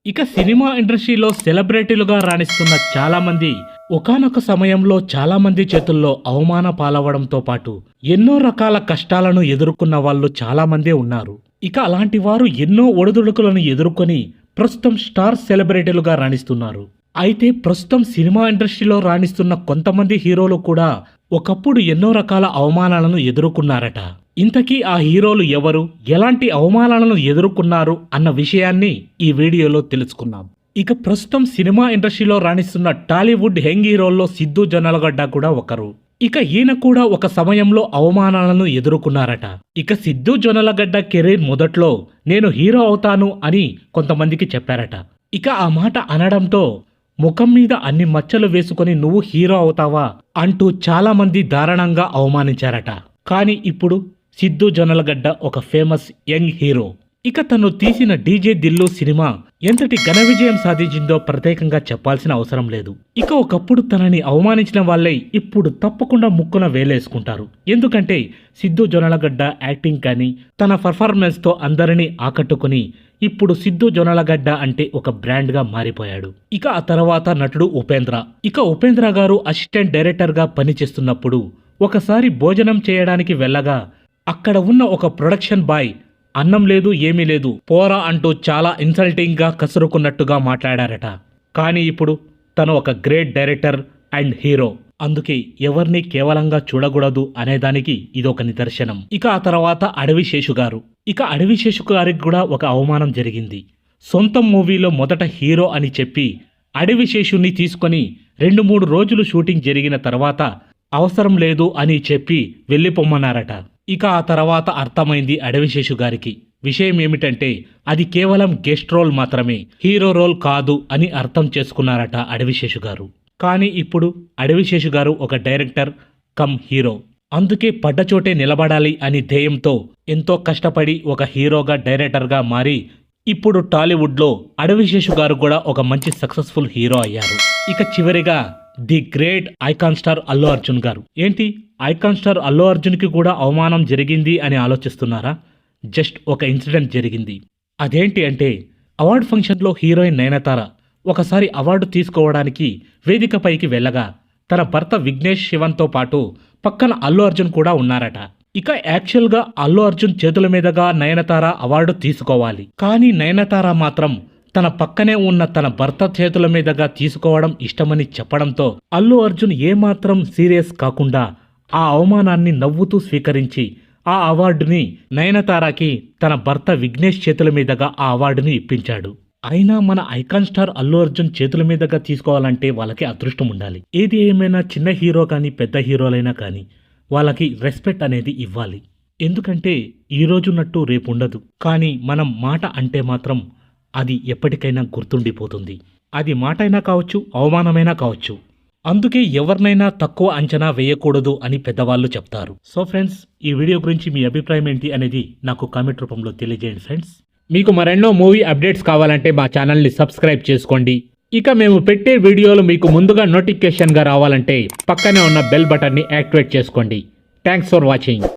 ఇక సినిమా ఇండస్ట్రీలో సెలబ్రిటీలుగా రాణిస్తున్న చాలా మంది ఒకానొక సమయంలో చాలా మంది చేతుల్లో అవమాన పాలవడంతో పాటు ఎన్నో రకాల కష్టాలను ఎదుర్కొన్న వాళ్ళు చాలా మందే ఉన్నారు. ఇక అలాంటి వారు ఎన్నో ఒడిదుడుకులను ఎదుర్కొని ప్రస్తుతం స్టార్ సెలబ్రిటీలుగా రాణిస్తున్నారు. అయితే ప్రస్తుతం సినిమా ఇండస్ట్రీలో రాణిస్తున్న కొంతమంది హీరోలు కూడా ఒకప్పుడు ఎన్నో రకాల అవమానాలను ఎదుర్కొన్నారట. ఇంతకీ ఆ హీరోలు ఎవరు, ఎలాంటి అవమానాలను ఎదుర్కొన్నారు అన్న విషయాన్ని ఈ వీడియోలో తెలుసుకున్నాం. ఇక ప్రస్తుతం సినిమా ఇండస్ట్రీలో రాణిస్తున్న టాలీవుడ్ యంగ్ హీరోల్లో సిద్ధు జొన్నలగడ్డ కూడా ఒకరు. ఇక ఈయన కూడా ఒక సమయంలో అవమానాలను ఎదుర్కొన్నారట. ఇక సిద్ధు జొన్నలగడ్డ కెరీర్ మొదట్లో నేను హీరో అవుతాను అని కొంతమందికి చెప్పారట. ఇక ఆ మాట అనడంతో ముఖం మీద అన్ని మచ్చలు వేసుకొని నువ్వు హీరో అవుతావా అంటూ చాలా మంది దారుణంగా అవమానించారట. కానీ ఇప్పుడు సిద్ధు జొన్నలగడ్డ ఒక ఫేమస్ యంగ్ హీరో. ఇక తను తీసిన డీజే దిల్లు సినిమా ఎంతటి ఘన విజయం సాధించిందో ప్రత్యేకంగా చెప్పాల్సిన అవసరం లేదు. ఇక ఒకప్పుడు తనని అవమానించిన వాళ్ళే ఇప్పుడు తప్పకుండా ముక్కున వేలేసుకుంటారు. ఎందుకంటే సిద్ధు జొన్నలగడ్డ యాక్టింగ్ కానీ తన పర్ఫార్మెన్స్తో అందరినీ ఆకట్టుకుని ఇప్పుడు సిద్ధు జొన్నలగడ్డ అంటే ఒక బ్రాండ్గా మారిపోయాడు. ఇక ఆ తర్వాత నటుడు ఉపేంద్ర. ఇక ఉపేంద్ర గారు అసిస్టెంట్ డైరెక్టర్గా పనిచేస్తున్నప్పుడు ఒకసారి భోజనం చేయడానికి వెళ్ళగా అక్కడ ఉన్న ఒక ప్రొడక్షన్ బాయ్ అన్నం లేదు ఏమీ లేదు పోరా అంటూ చాలా ఇన్సల్టింగ్గా కసురుకున్నట్టుగా మాట్లాడారట. కానీ ఇప్పుడు తను ఒక గ్రేట్ డైరెక్టర్ అండ్ హీరో. అందుకే ఎవరిని కేవలంగా చూడకూడదు అనేదానికి ఇదొక నిదర్శనం. ఇక ఆ తర్వాత అడవి శేషు గారు. ఇక అడవి శేషు గారికి కూడా ఒక అవమానం జరిగింది. సొంతం మూవీలో మొదట హీరో అని చెప్పి అడవి శేషుని తీసుకొని 2-3 రోజులు షూటింగ్ జరిగిన తర్వాత అవసరం లేదు అని చెప్పి వెళ్ళిపోమ్మన్నారట. ఇక ఆ తర్వాత అర్థమైంది అడవి శేషు గారికి. విషయం ఏమిటంటే అది కేవలం గెస్ట్ రోల్ మాత్రమే, హీరో రోల్ కాదు అని అర్థం చేసుకున్నారట అడవి శేషు గారు. కానీ ఇప్పుడు అడవి శేషు గారు ఒక డైరెక్టర్ కమ్ హీరో. అందుకే పడ్డచోటే నిలబడాలి అని ధ్యేయంతో ఎంతో కష్టపడి ఒక హీరోగా డైరెక్టర్గా మారి ఇప్పుడు టాలీవుడ్లో అడవి శేషు గారు కూడా ఒక మంచి సక్సెస్ఫుల్ హీరో అయ్యారు. ఇక చివరిగా the great icon star Allu Arjun గారు. ఏంటి ఐకాన్ స్టార్ అల్లు అర్జున్కి కూడా అవమానం జరిగింది అని ఆలోచిస్తున్నారా? జస్ట్ ఒక ఇన్సిడెంట్ జరిగింది. అదేంటి అంటే అవార్డు ఫంక్షన్లో హీరోయిన్ నయనతార ఒకసారి అవార్డు తీసుకోవడానికి వేదికపైకి వెళ్ళగా తన భర్త విఘ్నేష్ శివన్తో పాటు పక్కన అల్లు అర్జున్ కూడా ఉన్నారట. ఇక యాక్చువల్గా అల్లు అర్జున్ చేతుల మీదుగా నయనతార అవార్డు తీసుకోవాలి. కానీ నయనతార మాత్రం తన పక్కనే ఉన్న తన భర్త చేతుల మీదుగా తీసుకోవడం ఇష్టమని చెప్పడంతో అల్లు అర్జున్ ఏమాత్రం సీరియస్ కాకుండా ఆ అవమానాన్ని నవ్వుతూ స్వీకరించి ఆ అవార్డుని నయనతారకి తన భర్త విఘ్నేష్ చేతుల మీదుగా ఆ అవార్డుని ఇప్పించాడు. అయినా మన ఐకాన్ స్టార్ అల్లు అర్జున్ చేతుల మీదుగా తీసుకోవాలంటే వాళ్ళకి అదృష్టం ఉండాలి. ఏది ఏమైనా చిన్న హీరో కానీ పెద్ద హీరోలైనా కానీ వాళ్ళకి రెస్పెక్ట్ అనేది ఇవ్వాలి. ఎందుకంటే ఈరోజున్నట్టు రేపు ఉండదు. కానీ మనం మాట అంటే మాత్రం అది ఎప్పటికైనా గుర్తుండిపోతుంది. అది మాట అయినా కావచ్చు, అవమానమైనా కావచ్చు. అందుకే ఎవరినైనా తక్కువ అంచనా వేయకూడదు అని పెద్దవాళ్ళు చెప్తారు. సో ఫ్రెండ్స్, ఈ వీడియో గురించి మీ అభిప్రాయం ఏంటి అనేది నాకు కామెంట్ రూపంలో తెలియజేయండి ఫ్రెండ్స్. మీకు మరెన్నో మూవీ అప్డేట్స్ కావాలంటే మా ఛానల్ని సబ్స్క్రైబ్ చేసుకోండి. ఇక మేము పెట్టే వీడియోలు మీకు ముందుగా నోటిఫికేషన్గా రావాలంటే పక్కనే ఉన్న బెల్ బటన్ని యాక్టివేట్ చేసుకోండి. Thanks for watching.